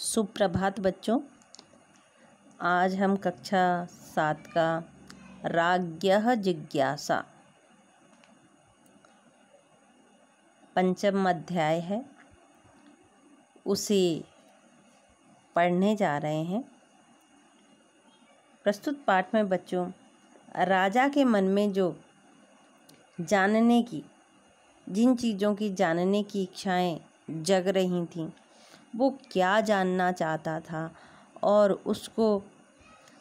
सुप्रभात बच्चों। आज हम कक्षा 7 का राज्ञः जिज्ञासा पंचम अध्याय है, उसे पढ़ने जा रहे हैं। प्रस्तुत पाठ में बच्चों राजा के मन में जो जानने की जिन चीज़ों की जानने की इच्छाएं जग रही थीं, वो क्या जानना चाहता था और उसको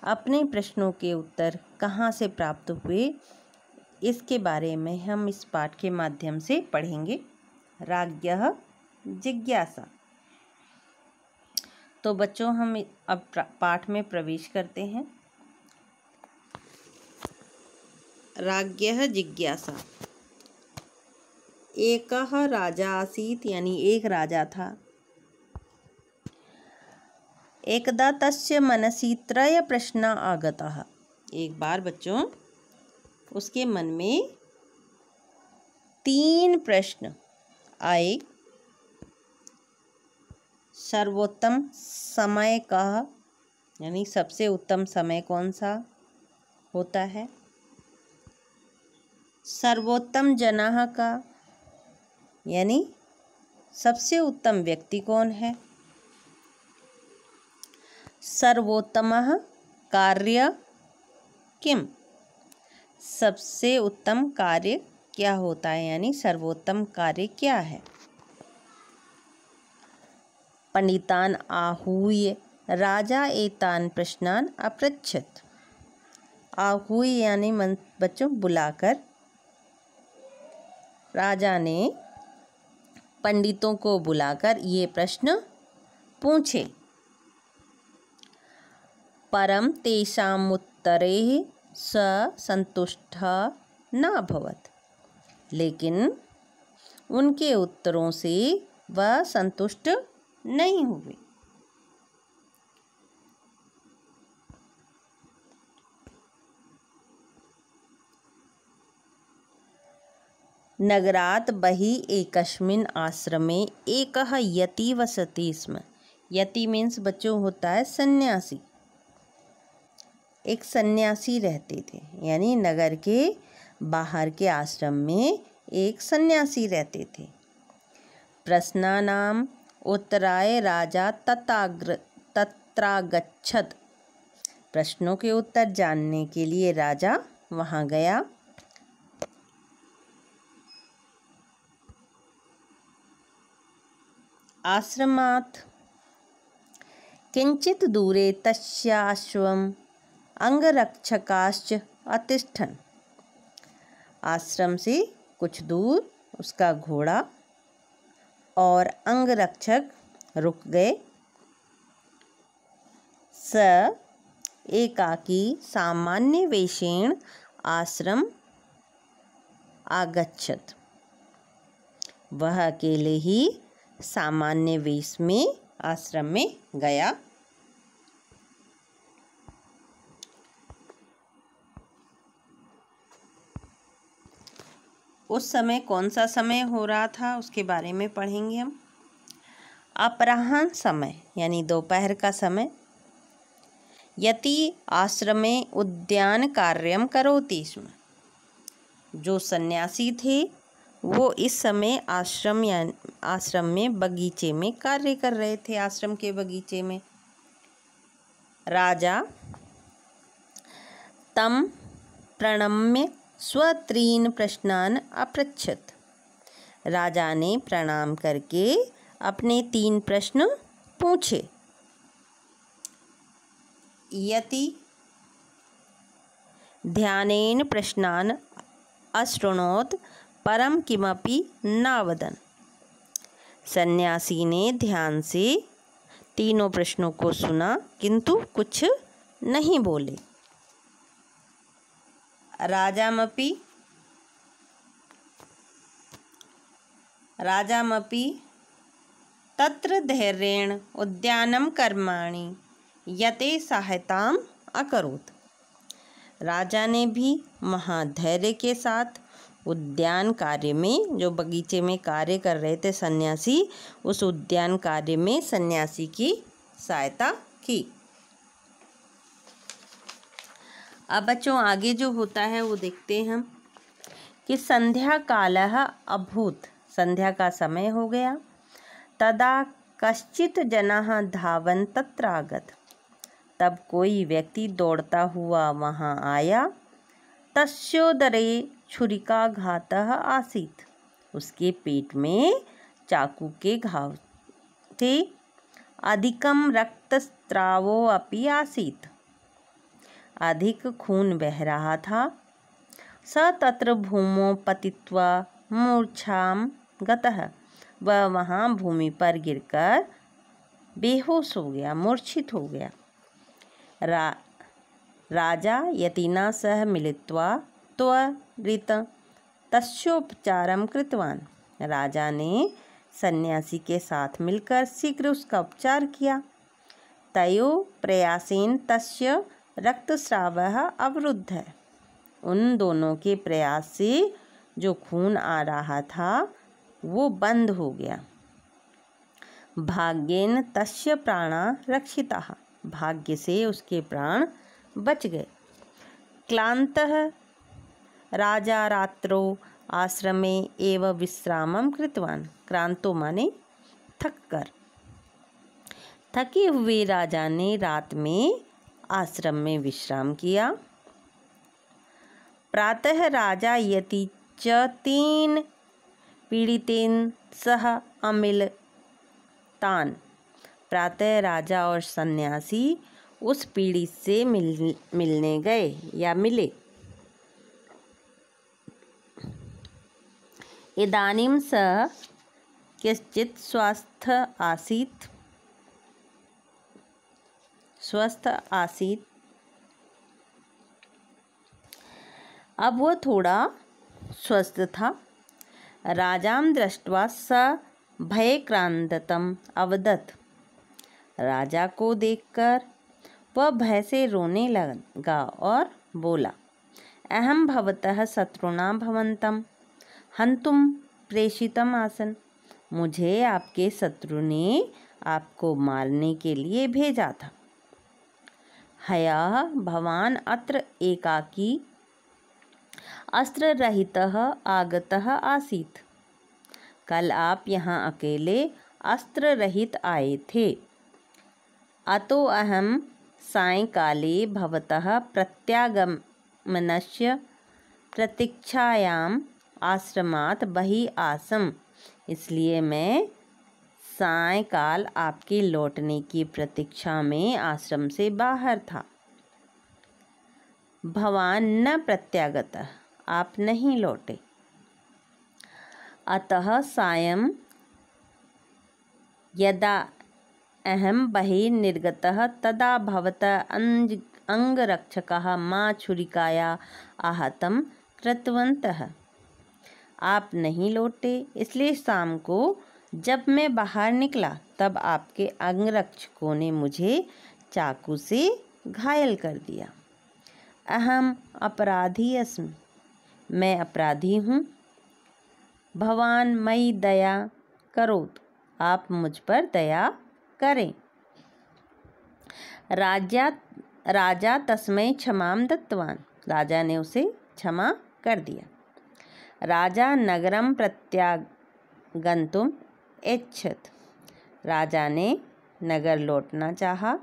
अपने प्रश्नों के उत्तर कहाँ से प्राप्त हुए, इसके बारे में हम इस पाठ के माध्यम से पढ़ेंगे। राज्ञः जिज्ञासा। तो बच्चों हम अब पाठ में प्रवेश करते हैं। राज्ञः जिज्ञासा। एकः राजा आसीत्, यानी एक राजा था। एकदा तस्य मनसि त्रय प्रश्न आगतः। एक बार बच्चों उसके मन में 3 प्रश्न आए। सर्वोत्तम समय कः, यानी सबसे उत्तम समय कौन सा होता है। सर्वोत्तम जनः का, यानी सबसे उत्तम व्यक्ति कौन है। सर्वोत्तमः कार्य किम, सबसे उत्तम कार्य क्या होता है, यानी सर्वोत्तम कार्य क्या है। पंडितान आहूय राजा एतान प्रश्नान अपृच्छत्। आहूय यानी बच्चों बुलाकर राजा ने पंडितों को बुलाकर ये प्रश्न पूछे। परम तेषाम् उत्तरैः स संतुष्टः न अभवत्, लेकिन उनके उत्तरों से वह संतुष्ट नहीं हुए। नगरात् बहिः एकस्मिन् आश्रमे एकः यति वसति स्म। यति मीन्स बच्चों होता है सन्यासी। एक सन्यासी रहते थे, यानी नगर के बाहर के आश्रम में एक सन्यासी रहते थे। प्रश्नानाम उत्तराय राजा तत्रागच्छत्। प्रश्नों के उत्तर जानने के लिए राजा वहाँ गया। आश्रमात् किंचित दूरे तस्याश्वम् अंगरक्षकाश्च अतिष्ठन्। आश्रम से कुछ दूर उसका घोड़ा और अंगरक्षक रुक गए। स एकाकी सामान्य वेशेण आश्रम आगच्छत्। वह अकेले ही सामान्य वेश में आश्रम में गया। उस समय कौन सा समय हो रहा था उसके बारे में पढ़ेंगे हम। अपराह्न समय, यानी दोपहर का समय। यति आश्रमे उद्यान कार्यम करोति स्म। जो सन्यासी थे वो इस समय आश्रम में बगीचे में कार्य कर रहे थे, आश्रम के बगीचे में। राजा तम प्रणम्य स्वत्रीन प्रश्नान अपृच्छत्। राजा ने प्रणाम करके अपने 3 प्रश्न पूछे। यति ध्यानेन प्रश्नान अशृणोत् परम किमपि नावदन्। सन्यासी ने ध्यान से तीनों प्रश्नों को सुना किंतु कुछ नहीं बोले। राजामपि तत्र धैर्येण उद्यानं कर्माणि यते सहायताम् अकरोत्। राजा ने भी वहाँ धैर्य के साथ उद्यान कार्य में, जो बगीचे में कार्य कर रहे थे सन्यासी, उस उद्यान कार्य में सन्यासी की सहायता की। अब बच्चों आगे जो होता है वो देखते हैं हम कि संध्या कालः अभूत, संध्या का समय हो गया। तदा कश्चित् जनः धावन् तत्रागत, तब कोई व्यक्ति दौड़ता हुआ वहाँ आया। तस्योदरे छुरिकाघातः आसीत्, उसके पेट में चाकू के घाव थे। अधिकं रक्तस्रावो अपि आसीत्, अधिक खून बह रहा था। स तत्र भूमौ पतित्वा मूर्छां गतः, वह वहाँ भूमि पर गिरकर बेहोश हो गया, मूर्छित हो गया। राजा यतिना सह मिलित्वा त्वरित तस्योपचारं कृतवान्, राजा ने सन्यासी के साथ मिलकर शीघ्र उसका उपचार किया। तयो प्रयासेन तस्य रक्तस्रावः अवरुद्धः, उन दोनों के प्रयास से जो खून आ रहा था वो बंद हो गया। भाग्येन तस्य प्राणा रक्षिताः, भाग्य से उसके प्राण बच गए। क्लान्तः राजा रात्रौ आश्रमे एव विश्रामं कृतवान्, क्लांतो माने थक कर, थके हुए राजा ने रात में आश्रम में विश्राम किया। प्रातः राजा यति च तेन पीड़ितेन सह अमिलतान्, प्रातः राजा और सन्यासी उस पीड़ित से मिलने गए या मिले। इदानीं सः कश्चित् स्वस्थ आसीत्, अब वह थोड़ा स्वस्थ था। राजां दृष्ट्वा स भयक्रान्तम् अवदत्, राजा को देखकर वह भय से रोने लगा और बोला, अहं भवतः शत्रुणा भवन्तं हन्तुं प्रेषितम् आसन्, मुझे आपके शत्रु ने आपको मारने के लिए भेजा था। ह्यः भवान् अत्र एकाकी अस्त्ररहितः आगतः आसीत्, कल आप यहाँ अकेले अस्त्र रहित आए थे। अतो अहं सायंकाले भवतः प्रत्यागमनस्य प्रतीक्षायाम् आश्रमात् बहिः आसम्, इसलिए मैं सायंकाल आपके लौटने की प्रतीक्षा में आश्रम से बाहर था। भवान न प्रत्यागतः, आप नहीं लौटे। अतः सायं यदा अहं बहिः निर्गतः तदा भवतः अंगरक्षकः मां छुरिकाया आहतं कृतवन्तः, आप नहीं लौटे, इसलिए शाम को जब मैं बाहर निकला तब आपके अंगरक्षकों ने मुझे चाकू से घायल कर दिया। अहम अपराधी अस्मि, मैं अपराधी हूँ। भवान मयि दया करोतु, आप मुझ पर दया करें। राजा तस्मै क्षमां दत्तवान्, राजा ने उसे क्षमा कर दिया। राजा नगरं प्रत्यागन्तुम् ऐच्छत्, राजा ने नगर लौटना चाहा।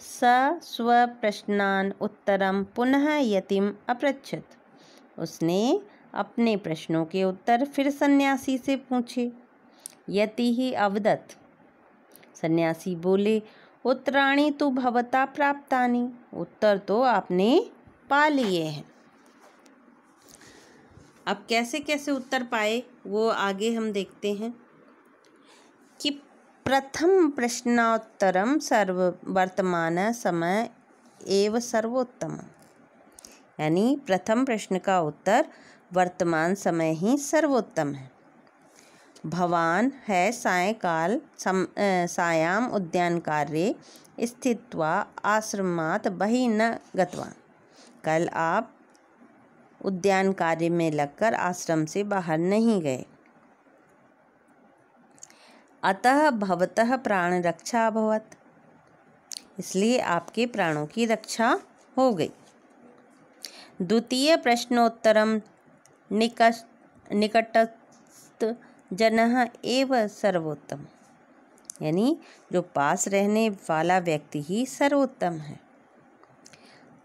स स्वप्रश्नान् उत्तरं पुनः यतिम् अपृच्छत्, उसने अपने प्रश्नों के उत्तर फिर सन्यासी से पूछे। यति ही अवदत्, सन्यासी बोले, उत्तराणि तु भवता प्राप्तानि, उत्तर तो आपने पा लिए हैं। अब कैसे कैसे उत्तर पाए वो आगे हम देखते हैं कि प्रथम प्रश्नोत्तरम वर्तमान समय एव सर्वोत्तम, यानी प्रथम प्रश्न का उत्तर वर्तमान समय ही सर्वोत्तम है। भवान है सायंकाल सायाम उद्यानकार्ये स्थित्वा आश्रमात् बहिः न गतवान्, कल आप उद्यान कार्य में लगकर आश्रम से बाहर नहीं गए। अतः भवतः प्राण रक्षा अभवत्, इसलिए आपके प्राणों की रक्षा हो गई। द्वितीय प्रश्नोत्तरम निकटस्थ जनः एव सर्वोत्तम, यानी जो पास रहने वाला व्यक्ति ही सर्वोत्तम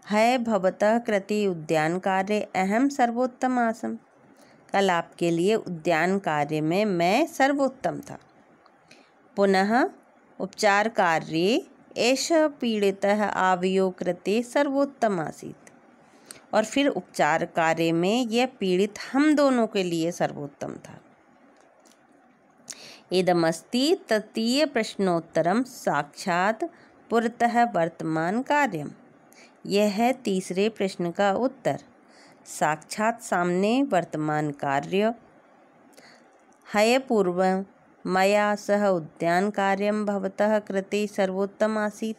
है भवतः कृते उद्यान कार्य अहम सर्वोत्तम आसम। कल आपके लिए उद्यान कार्य में मैं सर्वोत्तम था। पुनः उपचार कार्ये एषः पीडितः आवयो कृते सर्वोत्तम आसीत्, और फिर उपचार कार्य में यह पीड़ित हम दोनों के लिए सर्वोत्तम था। इदमस्ति तृतीय प्रश्नोत्तरम साक्षात् पुरतः वर्तमान कार्यम। यह है तीसरे प्रश्न का उत्तर। साक्षात सामने वर्तमान कार्य। हय पूर्वं मया सह उद्यान कार्यम भवतः कृते सर्वोत्तम आसीत्,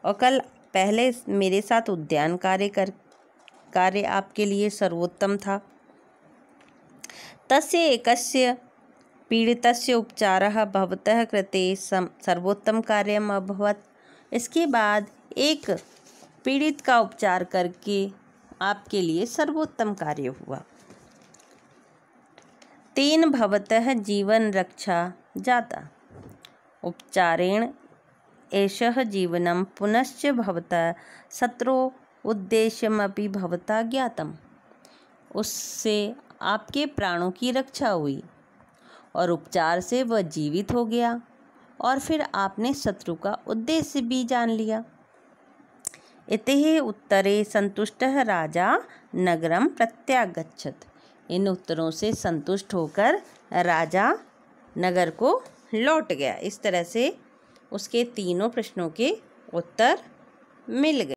और कल पहले मेरे साथ उद्यान कार्य आपके लिए सर्वोत्तम था। तस्य एकस्य पीड़ितस्य उपचारः भवतः कृते सर्वोत्तम कार्यम अभवत्। इसके बाद एक पीड़ित का उपचार करके आपके लिए सर्वोत्तम कार्य हुआ। तेन भवतः जीवन रक्षा जाता। उपचारेण एषः जीवनं पुनश्च भवतः शत्रोः उद्देश्यमपि भवता ज्ञातम्। उससे आपके प्राणों की रक्षा हुई और उपचार से वह जीवित हो गया, और फिर आपने शत्रु का उद्देश्य भी जान लिया। इति उत्तरे संतुष्टः राजा नगरम प्रत्यागच्छत्। इन उत्तरों से संतुष्ट होकर राजा नगर को लौट गया। इस तरह से उसके तीनों प्रश्नों के उत्तर मिल गए।